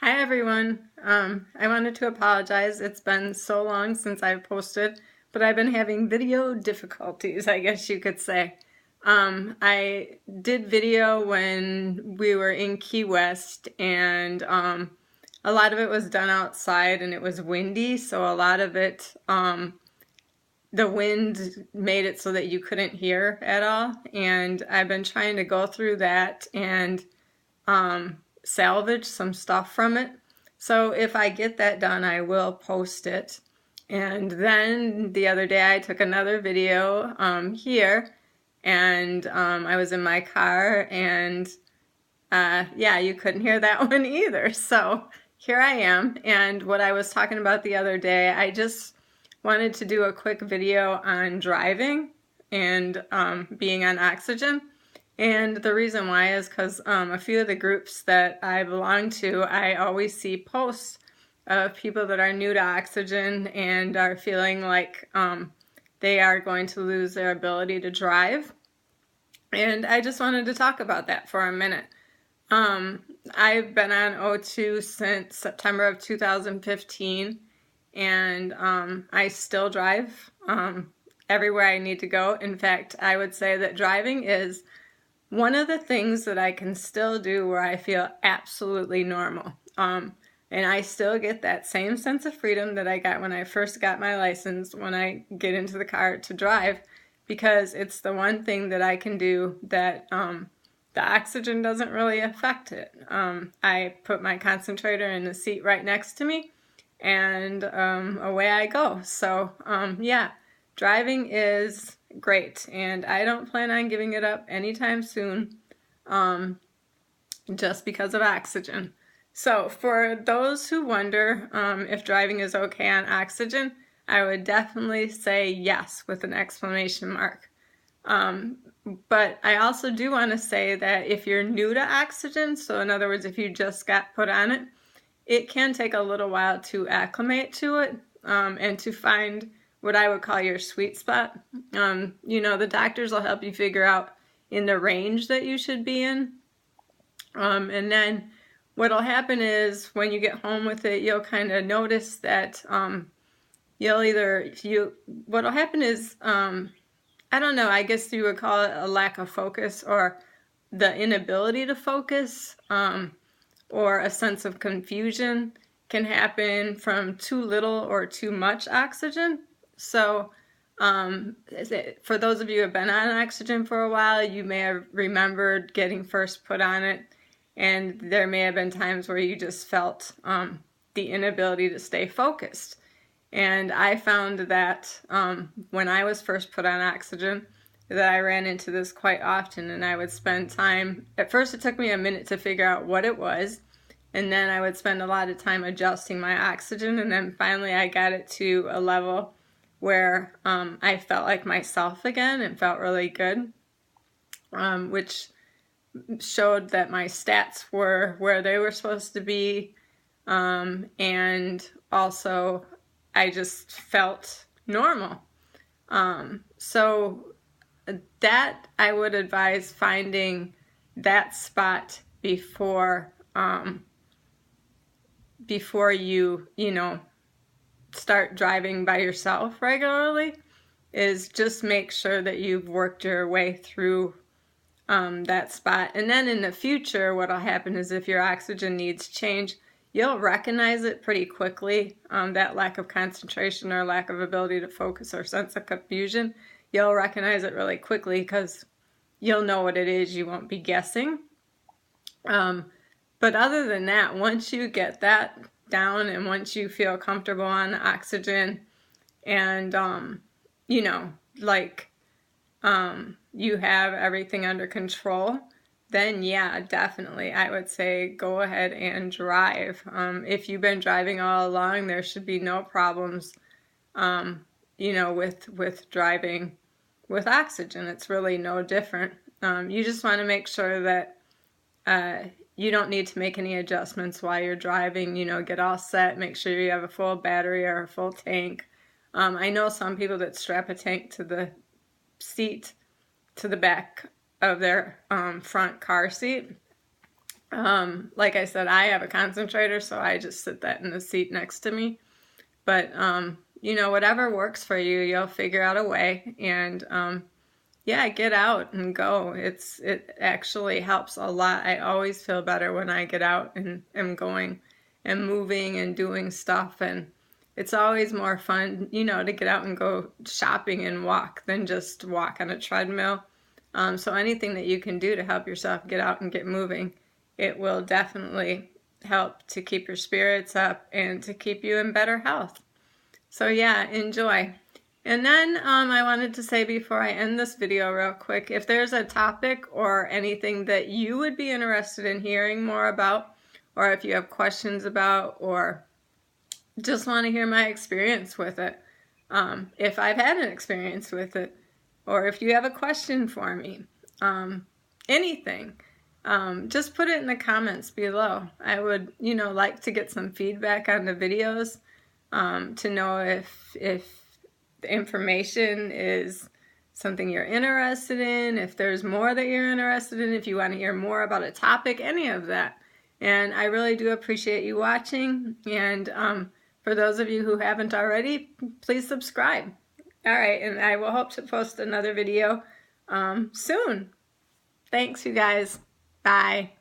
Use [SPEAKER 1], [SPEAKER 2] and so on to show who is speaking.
[SPEAKER 1] Hi everyone. I wanted to apologize. It's been so long since I've posted, but I've been having video difficulties, I guess you could say. I did video when we were in Key West, and a lot of it was done outside and it was windy, so a lot of it, the wind made it so that you couldn't hear at all. And I've been trying to go through that and salvage some stuff from it. So if I get that done, I will post it. And then the other day I took another video here, and I was in my car, and yeah, you couldn't hear that one either. So here I am. And what I was talking about the other day, I just wanted to do a quick video on driving and being on oxygen. And the reason why is because a few of the groups that I belong to, I always see posts of people that are new to oxygen and are feeling like they are going to lose their ability to drive. And I just wanted to talk about that for a minute. I've been on O2 since September of 2015, and I still drive everywhere I need to go. In fact, I would say that driving is one of the things that I can still do where I feel absolutely normal. And I still get that same sense of freedom that I got when I first got my license when I get into the car to drive, because it's the one thing that I can do that the oxygen doesn't really affect it. I put my concentrator in the seat right next to me, and away I go. So yeah, driving is great, and I don't plan on giving it up anytime soon, just because of oxygen. So for those who wonder if driving is okay on oxygen, I would definitely say yes with an exclamation mark. But I also do want to say that if you're new to oxygen, so in other words, if you just got put on it, it can take a little while to acclimate to it and to find what I would call your sweet spot. The doctors will help you figure out in the range that you should be in. And then what'll happen is when you get home with it, you'll kind of notice that what'll happen is, I don't know, I guess you would call it a lack of focus, or the inability to focus, or a sense of confusion can happen from too little or too much oxygen. So for those of you who have been on oxygen for a while, you may have remembered getting first put on it, and there may have been times where you just felt the inability to stay focused. And I found that when I was first put on oxygen, that I ran into this quite often, and I would spend time, at first it took me a minute to figure out what it was, and then I would spend a lot of time adjusting my oxygen, and then finally I got it to a level where I felt like myself again and felt really good, which showed that my stats were where they were supposed to be, and also I just felt normal. So that I would advise finding that spot before you start driving by yourself regularly, is just make sure that you've worked your way through that spot. And then in the future, what'll happen is if your oxygen needs change, you'll recognize it pretty quickly, that lack of concentration or lack of ability to focus or sense of confusion. You'll recognize it really quickly because you'll know what it is. You won't be guessing. But other than that, once you get that down and once you feel comfortable on oxygen and, you have everything under control, then yeah, definitely, I would say go ahead and drive. If you've been driving all along, there should be no problems, with driving with oxygen. It's really no different. You just want to make sure that you don't need to make any adjustments while you're driving. Get all set, make sure you have a full battery or a full tank. I know some people that strap a tank to the seat, to the back of their front car seat. Like I said, I have a concentrator, so I just sit that in the seat next to me. But, you know, whatever works for you, you'll figure out a way. And, yeah, get out and go. It actually helps a lot. I always feel better when I get out and am going and moving and doing stuff. And it's always more fun, you know, to get out and go shopping and walk than just walk on a treadmill. So anything that you can do to help yourself get out and get moving, it will definitely help to keep your spirits up and to keep you in better health. So yeah, enjoy. And then I wanted to say before I end this video real quick, if there's a topic or anything that you would be interested in hearing more about, or if you have questions about, or just want to hear my experience with it, if I've had an experience with it, or if you have a question for me, anything, just put it in the comments below. I would, you know, like to get some feedback on the videos, to know if the information is something you're interested in, if there's more that you're interested in, if you want to hear more about a topic, any of that. And I really do appreciate you watching. And for those of you who haven't already, please subscribe. All right, and I will hope to post another video soon. Thanks, you guys. Bye.